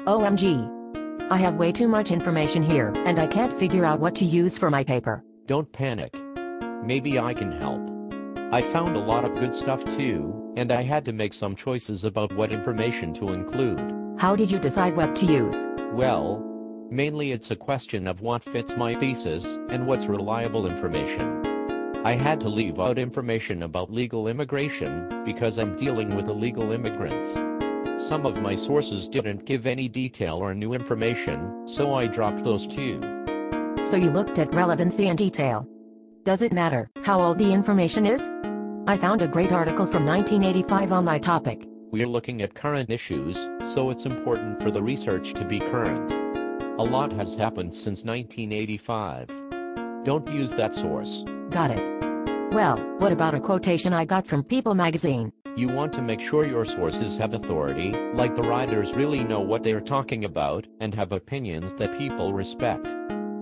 OMG. I have way too much information here, and I can't figure out what to use for my paper. Don't panic. Maybe I can help. I found a lot of good stuff too, and I had to make some choices about what information to include. How did you decide what to use? Well, mainly it's a question of what fits my thesis and what's reliable information. I had to leave out information about legal immigration because I'm dealing with illegal immigrants. Some of my sources didn't give any detail or new information, so I dropped those too. So you looked at relevancy and detail. Does it matter how old the information is? I found a great article from 1985 on my topic. We're looking at current issues, so it's important for the research to be current. A lot has happened since 1985. Don't use that source. Got it. Well, what about a quotation I got from People magazine? You want to make sure your sources have authority, like the writers really know what they're talking about, and have opinions that people respect.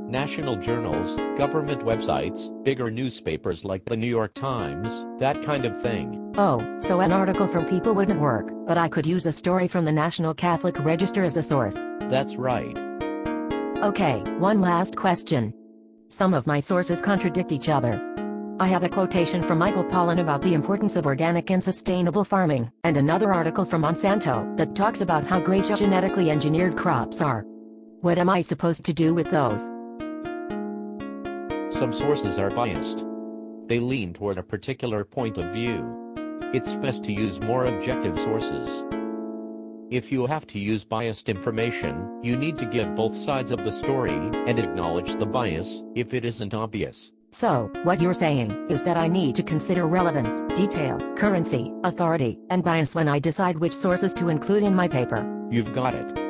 National journals, government websites, bigger newspapers like the New York Times, that kind of thing. Oh, so an article from People wouldn't work, but I could use a story from the National Catholic Register as a source. That's right. Okay, one last question. Some of my sources contradict each other. I have a quotation from Michael Pollan about the importance of organic and sustainable farming, and another article from Monsanto that talks about how great genetically engineered crops are. What am I supposed to do with those? Some sources are biased. They lean toward a particular point of view. It's best to use more objective sources. If you have to use biased information, you need to give both sides of the story and acknowledge the bias if it isn't obvious. So, what you're saying is that I need to consider relevance, detail, currency, authority, and bias when I decide which sources to include in my paper. You've got it.